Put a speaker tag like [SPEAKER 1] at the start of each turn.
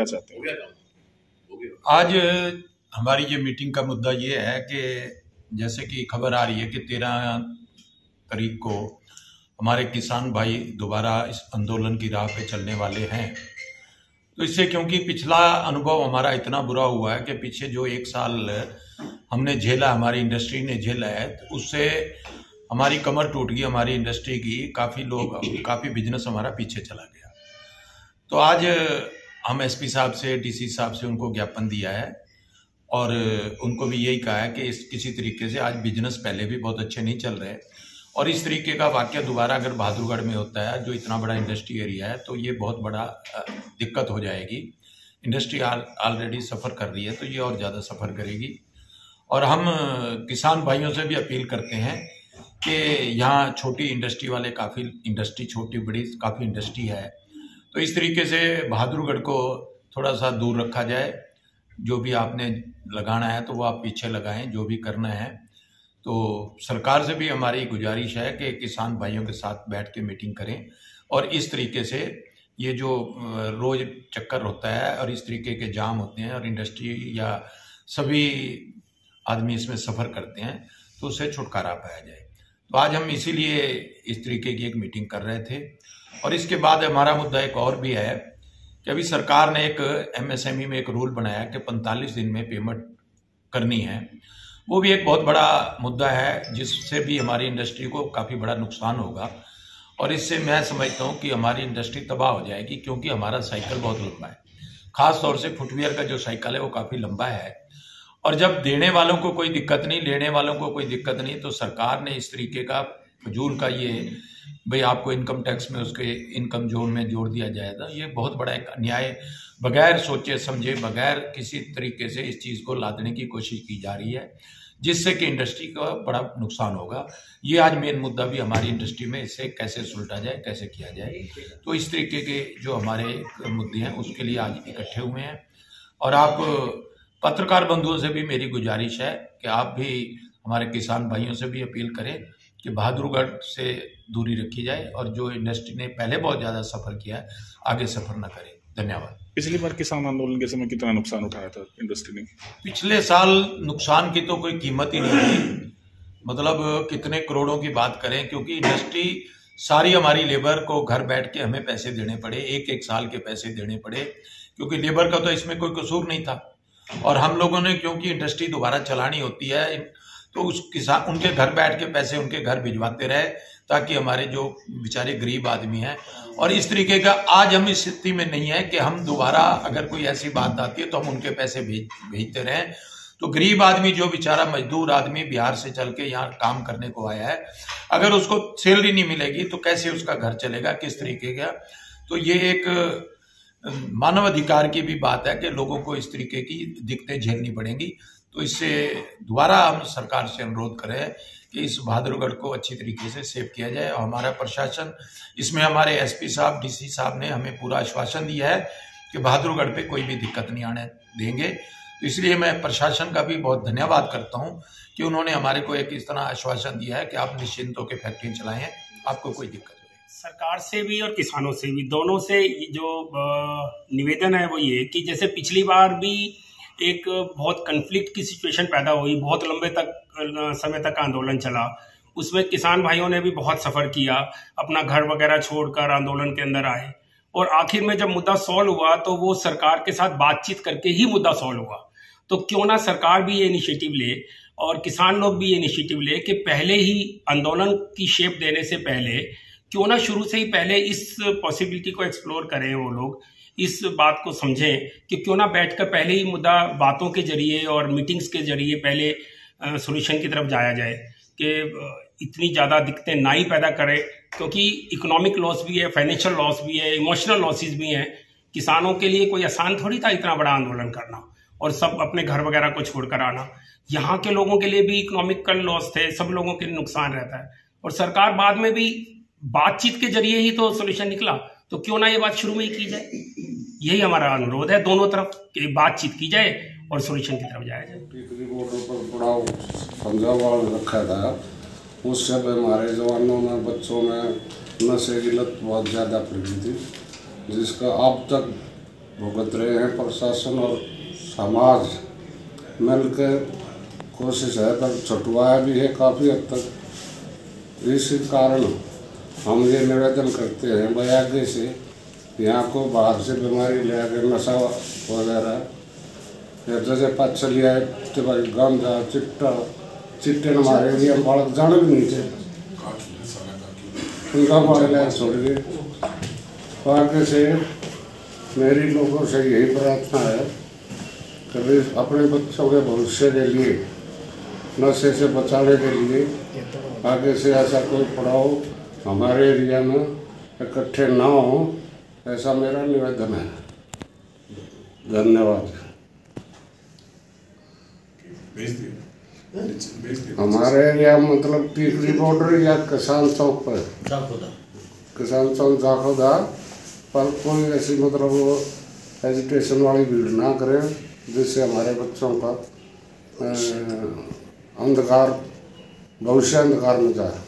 [SPEAKER 1] चाहते हो?
[SPEAKER 2] आज हमारी ये मीटिंग का मुद्दा ये है कि जैसे कि खबर आ रही है कि 13 तारीख को हमारे किसान भाई दोबारा इस आंदोलन की राह पे चलने वाले हैं। तो इससे क्योंकि पिछला अनुभव हमारा इतना बुरा हुआ है कि पीछे जो 1 साल हमने झेला, हमारी इंडस्ट्री ने झेला है, तो उससे हमारी कमर टूट गई, हमारी इंडस्ट्री की काफ़ी बिजनेस हमारा पीछे चला गया। तो आज हम एसपी साहब से, डीसी साहब से उनको ज्ञापन दिया है और उनको भी यही कहा है कि किसी तरीके से आज बिजनेस पहले भी बहुत अच्छे नहीं चल रहे और इस तरीके का वाकया दोबारा अगर बहादुरगढ़ में होता है, जो इतना बड़ा इंडस्ट्री एरिया है, तो ये बहुत बड़ा दिक्कत हो जाएगी। इंडस्ट्री ऑलरेडी सफ़र कर रही है, तो ये और ज़्यादा सफ़र करेगी। और हम किसान भाइयों से भी अपील करते हैं कि यहाँ छोटी इंडस्ट्री वाले छोटी बड़ी काफ़ी इंडस्ट्री है, तो इस तरीके से बहादुरगढ़ को थोड़ा सा दूर रखा जाए। जो भी आपने लगाना है तो वो आप पीछे लगाएं, जो भी करना है। तो सरकार से भी हमारी गुजारिश है कि किसान भाइयों के साथ बैठ के मीटिंग करें और इस तरीके से ये जो रोज़ चक्कर होता है और इस तरीके के जाम होते हैं और इंडस्ट्री या सभी आदमी इसमें सफ़र करते हैं, तो उससे छुटकारा पाया जाए। तो आज हम इसीलिए इस तरीके की एक मीटिंग कर रहे थे। और इसके बाद हमारा मुद्दा एक और भी है कि अभी सरकार ने एक एमएसएमई में एक रूल बनाया कि 45 दिन में पेमेंट करनी है। वो भी एक बहुत बड़ा मुद्दा है, जिससे भी हमारी इंडस्ट्री को काफ़ी बड़ा नुकसान होगा और इससे मैं समझता हूँ कि हमारी इंडस्ट्री तबाह हो जाएगी, क्योंकि हमारा साइकिल बहुत लंबा है। ख़ास तौर से फुटवियर का जो साइकिल है वो काफ़ी लंबा है और जब देने वालों को कोई दिक्कत नहीं, लेने वालों को कोई दिक्कत नहीं, तो सरकार ने इस तरीके का फजूल का ये भाई आपको इनकम टैक्स में उसके इनकम जोन में जोड़ दिया जाएगा, ये बहुत बड़ा एक अन्याय, बगैर सोचे समझे, बगैर किसी तरीके से इस चीज़ को लादने की कोशिश की जा रही है, जिससे कि इंडस्ट्री का बड़ा नुकसान होगा। ये आज मेन मुद्दा भी हमारी इंडस्ट्री में, इससे कैसे सुलझा जाए, कैसे किया जाए। तो इस तरीके के जो हमारे मुद्दे हैं उसके लिए आज इकट्ठे हुए हैं। और आप पत्रकार बंधुओं से भी मेरी गुजारिश है कि आप भी हमारे किसान भाइयों से भी अपील करें कि बहादुरगढ़ से दूरी रखी जाए और जो इंडस्ट्री ने पहले बहुत ज़्यादा सफ़र किया है, आगे सफ़र न करें। धन्यवाद।
[SPEAKER 1] पिछली बार किसान आंदोलन के समय कितना नुकसान उठाया था इंडस्ट्री ने?
[SPEAKER 2] पिछले साल नुकसान की तो कोई कीमत ही नहीं थी, मतलब कितने करोड़ों की बात करें, क्योंकि इंडस्ट्री सारी हमारी लेबर को घर बैठ के हमें पैसे देने पड़े, एक साल के पैसे देने पड़े, क्योंकि लेबर का तो इसमें कोई कसूर नहीं था। और हम लोगों ने, क्योंकि इंडस्ट्री दोबारा चलानी होती है, तो उस किसान उनके घर बैठ के पैसे उनके घर भिजवाते रहे, ताकि हमारे जो बेचारे गरीब आदमी हैं। और इस तरीके का आज हम इस स्थिति में नहीं है कि हम दोबारा अगर कोई ऐसी बात आती है तो हम उनके पैसे भेजते रहें। तो गरीब आदमी, जो बेचारा मजदूर आदमी बिहार से चल के यहाँ काम करने को आया है, अगर उसको सैलरी नहीं मिलेगी तो कैसे उसका घर चलेगा, किस तरीके का। तो ये एक मानव अधिकार की भी बात है कि लोगों को इस तरीके की दिक्कतें झेलनी पड़ेंगी। तो इससे दोबारा हम सरकार से अनुरोध करें कि इस बहादुरगढ़ को अच्छी तरीके से सेव किया जाए। और हमारा प्रशासन, इसमें हमारे एसपी साहब, डीसी साहब ने हमें पूरा आश्वासन दिया है कि बहादुरगढ़ पे कोई भी दिक्कत नहीं आने देंगे। तो इसलिए मैं प्रशासन का भी बहुत धन्यवाद करता हूँ कि उन्होंने हमारे को एक इस तरह आश्वासन दिया है कि आप निश्चिंत होकर फैक्ट्री चलाएं, आपको कोई दिक्कत नहीं।
[SPEAKER 3] सरकार से भी और किसानों से भी, दोनों से जो निवेदन है वो ये कि जैसे पिछली बार भी एक बहुत कन्फ्लिक्ट की सिचुएशन पैदा हुई, बहुत लंबे समय तक आंदोलन चला, उसमें किसान भाइयों ने भी बहुत सफ़र किया, अपना घर वगैरह छोड़कर आंदोलन के अंदर आए, और आखिर में जब मुद्दा सॉल्व हुआ तो वो सरकार के साथ बातचीत करके ही मुद्दा सॉल्व हुआ। तो क्यों ना सरकार भी ये इनिशिएटिव ले और किसान लोग भी ये इनिशिएटिव ले कि पहले ही आंदोलन की शेप देने से पहले क्यों ना शुरू से ही पहले इस पॉसिबिलिटी को एक्सप्लोर करें, वो लोग इस बात को समझें कि क्यों ना बैठकर पहले ही मुद्दा बातों के जरिए और मीटिंग्स के जरिए पहले सॉल्यूशन की तरफ जाया जाए, कि इतनी ज़्यादा दिक्कतें ना ही पैदा करें, क्योंकि इकोनॉमिक लॉस भी है, फाइनेंशियल लॉस भी है, इमोशनल लॉसेस भी हैं। किसानों के लिए कोई आसान थोड़ी था इतना बड़ा आंदोलन करना और सब अपने घर वगैरह को छोड़कर आना। यहाँ के लोगों के लिए भी इकोनॉमिकल लॉस थे, सब लोगों के लिए नुकसान रहता है। और सरकार बाद में भी बातचीत के जरिए ही तो सोल्यूशन निकला, तो क्यों ना ये बात शुरू में ही की जाए। यही हमारा अनुरोध है दोनों तरफ कि बातचीत की जाए और सोल्यूशन की तरफ जाया जाए।
[SPEAKER 4] टिकरी बॉर्डर पर बड़ा पंजाब रखा था, उस समय हमारे जवानों में, बच्चों में नशे की लत बहुत ज़्यादा फैली थी, जिसका अब तक भुगत रहे हैं। प्रशासन और समाज मिलकर कोशिश है, पर छुटवाया भी है काफ़ी हद तक। इस कारण हम ये निवेदन करते हैं भाई आगे से यहाँ को बाहर से बीमारी ले आकर नशा वगैरह या जैसे पाँच चलिया भाई गांजा चिट्टे न हमारे एरिया में बालक जाने भी नहीं थे, उनका बारे लाया छोड़ गए। तो आगे से मेरी लोगों से यही प्रार्थना है कि वे अपने बच्चों के भविष्य के लिए नशे से बचाने के लिए आगे से ऐसा कोई पड़ाव हमारे एरिया में इकट्ठे ना हो, ऐसा मेरा निवेदन है। धन्यवाद। हमारे एरिया मतलब टीकरी बॉर्डर या किसान चौक पर, किसान चौक जाखोदा पर कोई ऐसी मतलब वो एजुटेशन वाली भीड़ ना करें जिससे हमारे बच्चों का अंधकार भविष्य अंधकार में जाए।